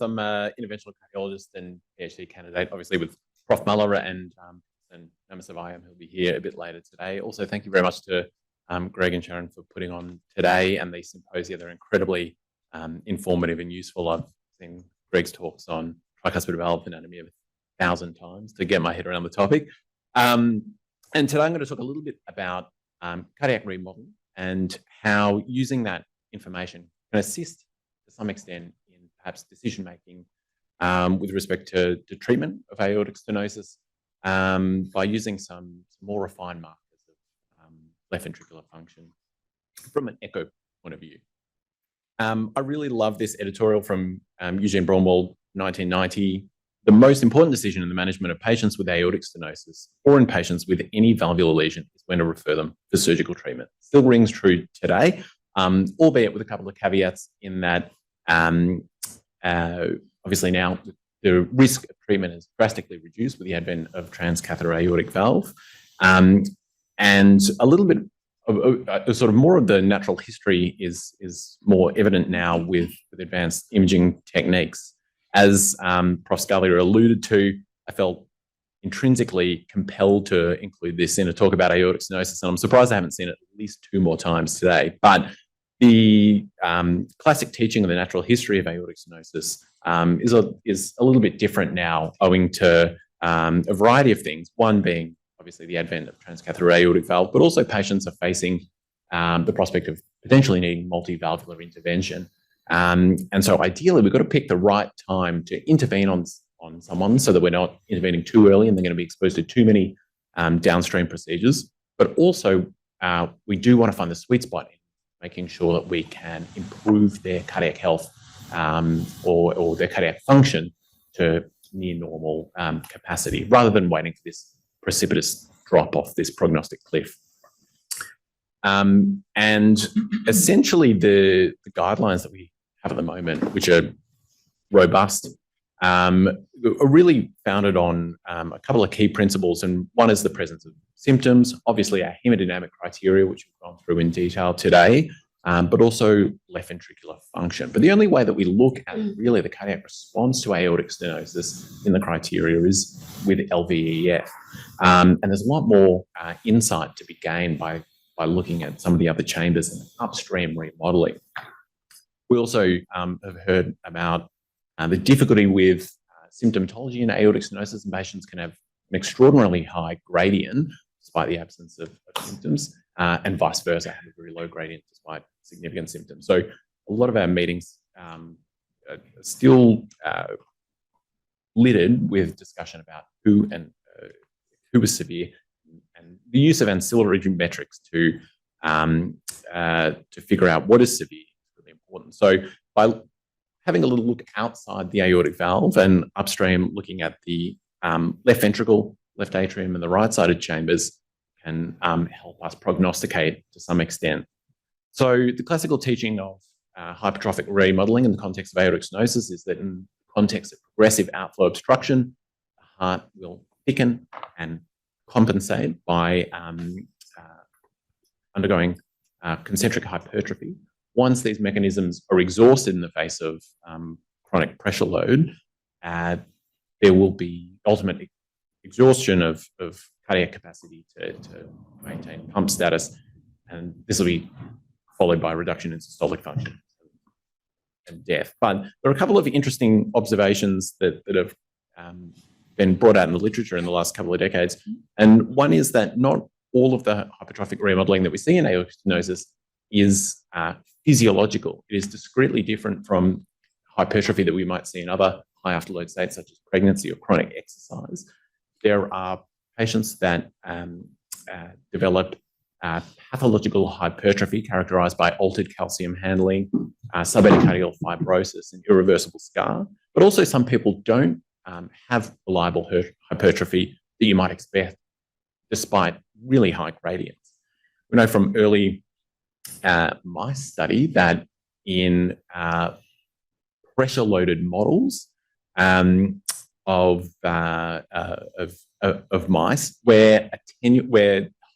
I'm an interventional cardiologist and PhD candidate, obviously with Prof. Muller and Namasavayam, who'll be here a bit later today. Also, thank you very much to Greg and Sharon for putting on today and these symposia. They're incredibly informative and useful. I've seen Greg's talks on tricuspid valve anatomy 1,000 times to get my head around the topic. And today I'm going to talk a little bit about cardiac remodeling and how using that information can assist to some extent in perhaps decision-making with respect to treatment of aortic stenosis by using some more refined markers of left ventricular function from an echo point of view. I really love this editorial from Eugene Braunwald, 1990. The most important decision in the management of patients with aortic stenosis or in patients with any valvular lesion is when to refer them for surgical treatment. Still rings true today, albeit with a couple of caveats in that obviously now the risk of treatment is drastically reduced with the advent of transcatheter aortic valve. And a little bit of sort of more of the natural history is more evident now with advanced imaging techniques. As Prof. Scalia alluded to, I felt intrinsically compelled to include this in a talk about aortic stenosis, and I'm surprised I haven't seen it at least 2 more times today. But the classic teaching of the natural history of aortic stenosis is a little bit different now, owing to a variety of things. One being obviously the advent of transcatheter aortic valve, but also patients are facing the prospect of potentially needing multivalvular intervention. And so ideally, we've got to pick the right time to intervene on someone so that we're not intervening too early and they're going to be exposed to too many downstream procedures. But also, we do want to find the sweet spot in making sure that we can improve their cardiac health or their cardiac function to near normal capacity, rather than waiting for this precipitous drop off this prognostic cliff. And essentially, the guidelines that we have at the moment, which are robust, are really founded on a couple of key principles. And one is the presence of symptoms, obviously our hemodynamic criteria, which we've gone through in detail today, but also left ventricular function. But the only way that we look at really the cardiac response to aortic stenosis in the criteria is with LVEF. And there's a lot more insight to be gained by looking at some of the other chambers and upstream remodeling. We also have heard about the difficulty with symptomatology in aortic stenosis, and patients can have an extraordinarily high gradient despite the absence of symptoms, and vice versa, have a very low gradient despite significant symptoms. So a lot of our meetings are still littered with discussion about who is severe, and the use of ancillary metrics to figure out what is severe is really important. So by having a little look outside the aortic valve and upstream, looking at the left ventricle, left atrium, and the right-sided chambers can help us prognosticate to some extent. So the classical teaching of hypertrophic remodeling in the context of aortic stenosis is that in the context of progressive outflow obstruction, the heart will thicken and compensate by undergoing concentric hypertrophy. Once these mechanisms are exhausted in the face of chronic pressure load, there will be ultimate exhaustion of cardiac capacity to maintain pump status, and this will be followed by reduction in systolic function and death. But there are a couple of interesting observations that have been brought out in the literature in the last couple of decades. And one is that not all of the hypertrophic remodeling that we see in aortic stenosis is physiological. It is discretely different from hypertrophy that we might see in other high afterload states, such as pregnancy or chronic exercise. There are patients that develop pathological hypertrophy characterized by altered calcium handling, subendocardial fibrosis, and irreversible scar. But also some people don't have reliable hypertrophy that you might expect despite really high gradients. We know from early mice study that in pressure-loaded models of mice where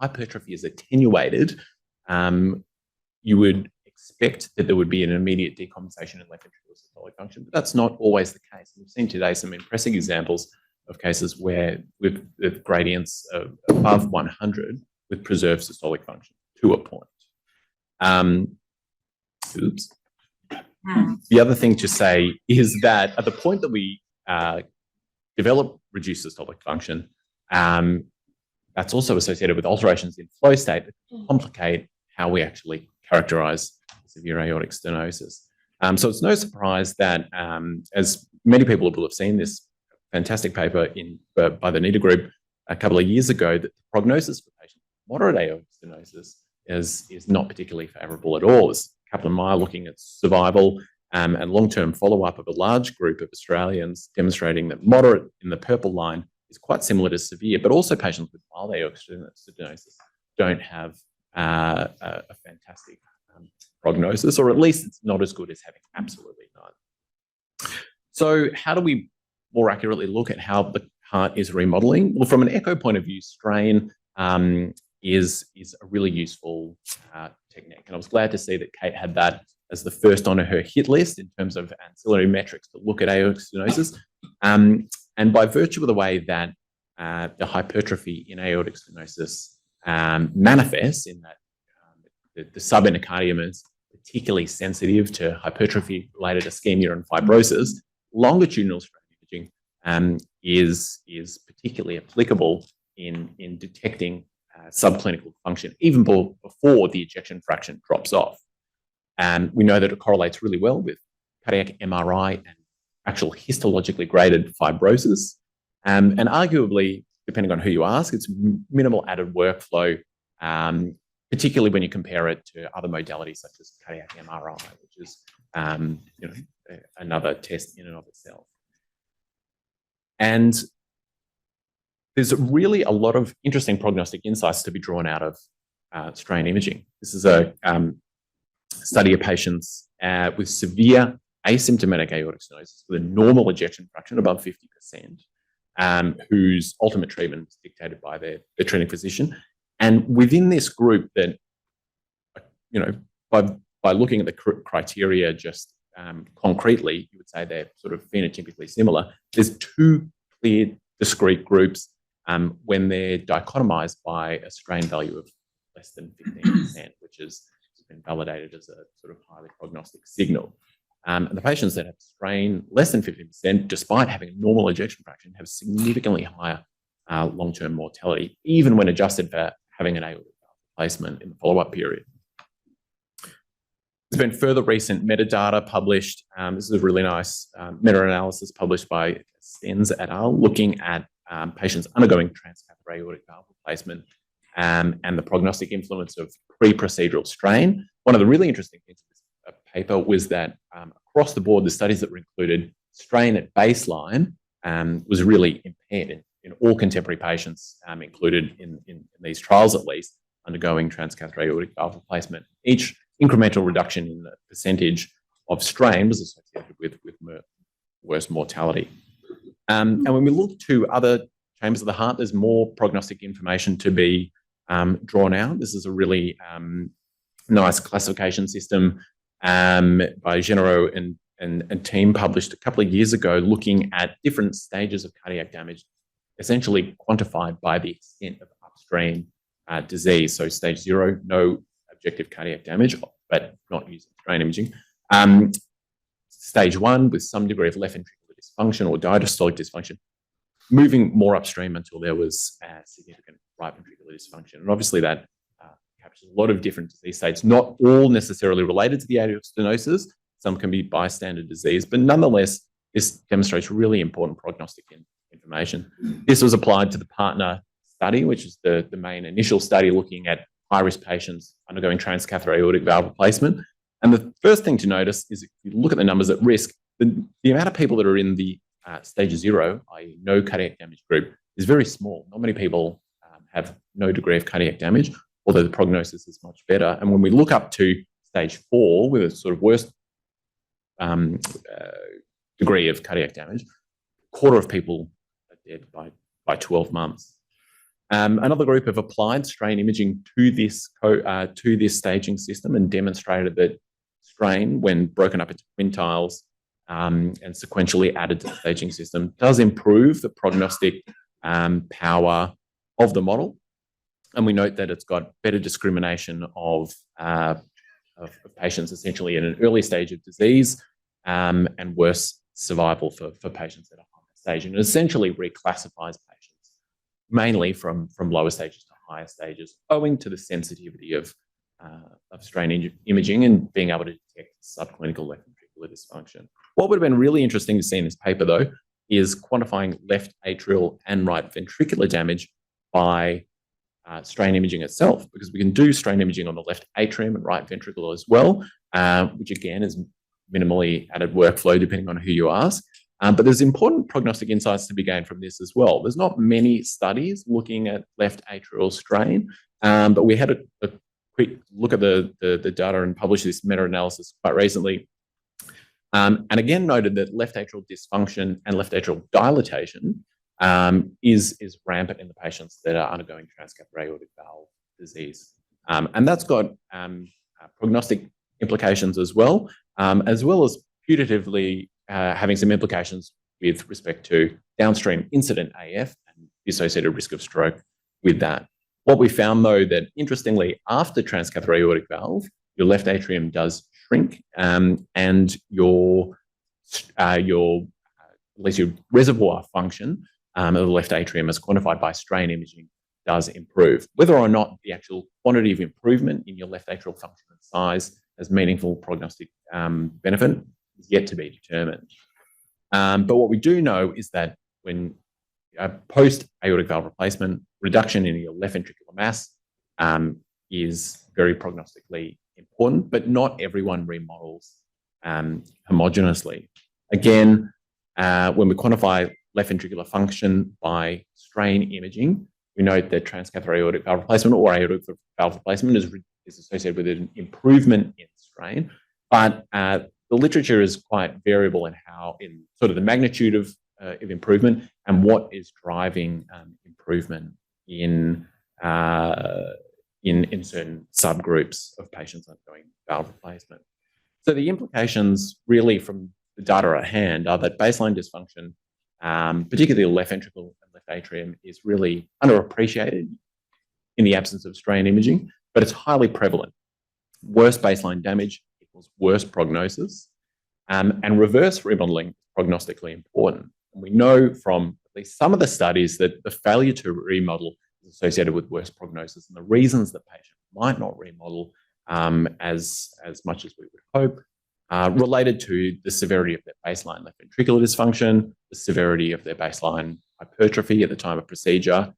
hypertrophy is attenuated, you would expect that there would be an immediate decompensation in left ventricular systolic function, but that's not always the case. We've seen today some impressive examples of cases where with gradients of above 100 with preserved systolic function to a point. Oops. The other thing to say is that at the point that we develop reduced systolic function, that's also associated with alterations in flow state that complicate how we actually characterize severe aortic stenosis. So it's no surprise that, as many people will have seen this fantastic paper by the NIDA group a couple of years ago, that the prognosis for patients with moderate aortic stenosis is not particularly favourable at all. There's a couple of mile looking at survival and long-term follow-up of a large group of Australians demonstrating that moderate in the purple line is quite similar to severe, but also patients with mild aortic stenosis don't have a fantastic prognosis, or at least it's not as good as having absolutely none. So how do we more accurately look at how the heart is remodeling? Well, from an echo point of view, strain is a really useful technique. And I was glad to see that Kate had that as the first on her hit list in terms of ancillary metrics to look at aortic stenosis. And by virtue of the way that the hypertrophy in aortic stenosis manifests in that the subendocardium is particularly sensitive to hypertrophy-related ischemia and fibrosis, longitudinal strain imaging is particularly applicable in detecting subclinical function, even before the ejection fraction drops off. And we know that it correlates really well with cardiac MRI and actual histologically graded fibrosis. And arguably, depending on who you ask, it's minimal added workflow, particularly when you compare it to other modalities such as cardiac MRI, which is another test in and of itself. And there's really a lot of interesting prognostic insights to be drawn out of strain imaging. This is a study of patients with severe asymptomatic aortic stenosis with a normal ejection fraction above 50%, whose ultimate treatment is dictated by their treating physician. And within this group, that, by looking at the criteria just concretely, you would say they're sort of phenotypically similar. There's two clear discrete groups when they're dichotomized by a strain value of less than 15%, which has been validated as a sort of highly prognostic signal. And the patients that have strain less than 50%, despite having a normal ejection fraction, have significantly higher long-term mortality, even when adjusted for having an aortic valve replacement in the follow-up period. There's been further recent metadata published. This is a really nice meta-analysis published by Stens et al., looking at patients undergoing transcatheter aortic valve replacement and the prognostic influence of pre-procedural strain. One of the really interesting things of this paper was that across the board, the studies that were included, strain at baseline was really impaired in all contemporary patients included in these trials, at least, undergoing transcatheter aortic valve replacement. Each incremental reduction in the percentage of strain was associated with worse mortality. And when we look to other chambers of the heart, there's more prognostic information to be drawn out. This is a really nice classification system by Genero and team, published a couple of years ago, looking at different stages of cardiac damage, essentially quantified by the extent of upstream disease. So stage 0, no objective cardiac damage, but not using strain imaging. Stage 1, with some degree of left ventricular dysfunction or diastolic dysfunction, moving more upstream until there was significant right ventricular dysfunction. And obviously that captures a lot of different disease states, not all necessarily related to the aortic stenosis. Some can be bystander disease, but nonetheless, this demonstrates really important prognostic information. This was applied to the partner study, which is the main initial study looking at high-risk patients undergoing transcatheter aortic valve replacement. And the first thing to notice is if you look at the numbers at risk, the amount of people that are in the stage 0, i.e. no cardiac damage group, is very small. Not many people have no degree of cardiac damage, although the prognosis is much better. And when we look up to stage 4, with a sort of worst degree of cardiac damage, a quarter of people are dead by 12 months. Another group have applied strain imaging to this staging system and demonstrated that strain, when broken up into quintiles and sequentially added to the staging system, does improve the prognostic power of the model. And we note that it's got better discrimination of patients essentially in an early stage of disease and worse survival for patients at a higher stage, and it essentially reclassifies patients mainly from lower stages to higher stages, owing to the sensitivity of strain imaging and being able to detect subclinical left ventricular dysfunction. What would have been really interesting to see in this paper, though, is quantifying left atrial and right ventricular damage by strain imaging itself, because we can do strain imaging on the left atrium and right ventricle as well, which again is minimally added workflow depending on who you ask. But there's important prognostic insights to be gained from this as well. There's not many studies looking at left atrial strain, but we had a quick look at the data and published this meta-analysis quite recently. And again noted that left atrial dysfunction and left atrial dilatation is rampant in the patients that are undergoing transcatheter aortic valve disease. And that's got prognostic implications as well as putatively having some implications with respect to downstream incident AF and the associated risk of stroke with that. What we found, though, that interestingly, after transcatheter aortic valve, your left atrium does shrink, and your at least your reservoir function of the left atrium, as quantified by strain imaging, does improve. Whether or not the actual quantity of improvement in your left atrial function and size has meaningful prognostic benefit is yet to be determined. But what we do know is that when post-aortic valve replacement, reduction in your left ventricular mass is very prognostically important, but not everyone remodels homogeneously. Again, when we quantify left ventricular function by strain imaging, we note that transcatheter aortic valve replacement or aortic valve replacement is associated with an improvement in strain, but the literature is quite variable in sort of the magnitude of improvement and what is driving improvement in certain subgroups of patients undergoing valve replacement. So the implications really from the data at hand are that baseline dysfunction, particularly the left ventricle and left atrium, is really underappreciated in the absence of strain imaging, but it's highly prevalent. Worse baseline damage equals worse prognosis, and reverse remodeling is prognostically important. And we know from at least some of the studies that the failure to remodel is associated with worse prognosis, and the reasons that patients might not remodel as much as we would hope related to the severity of their baseline left ventricular dysfunction, the severity of their baseline hypertrophy at the time of procedure,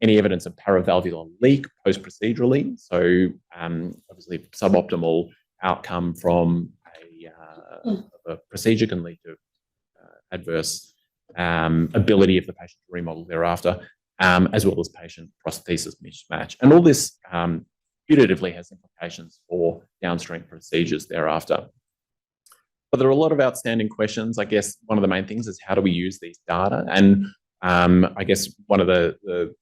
any evidence of paravalvular leak post-procedurally, so obviously suboptimal outcome from a procedure can lead to adverse ability of the patient to remodel thereafter, as well as patient prosthesis mismatch. And all this putatively has implications for downstream procedures thereafter. But there are a lot of outstanding questions. I guess one of the main things is how do we use these data? And I guess one of the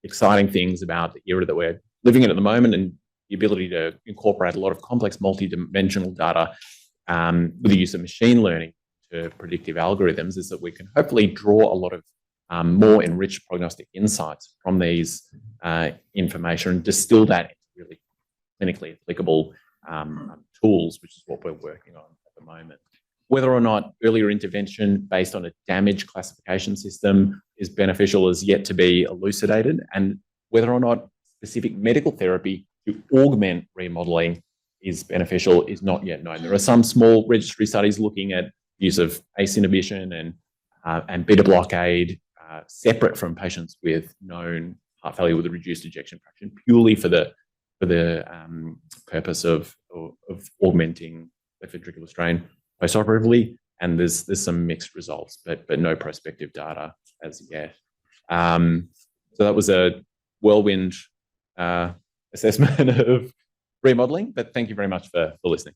exciting things about the era that we're living in at the moment and the ability to incorporate a lot of complex multidimensional data with the use of machine learning to predictive algorithms is that we can hopefully draw a lot of more enriched prognostic insights from these information and distill that into really clinically applicable tools, which is what we're working on at the moment. Whether or not earlier intervention based on a damage classification system is beneficial is yet to be elucidated, and whether or not specific medical therapy to augment remodeling is beneficial is not yet known. There are some small registry studies looking at use of ACE inhibition and beta blockade separate from patients with known heart failure with a reduced ejection fraction, purely for the purpose of augmenting left ventricular strain postoperatively, and there's some mixed results, but no prospective data as yet. So that was a whirlwind assessment of remodeling, but thank you very much for listening.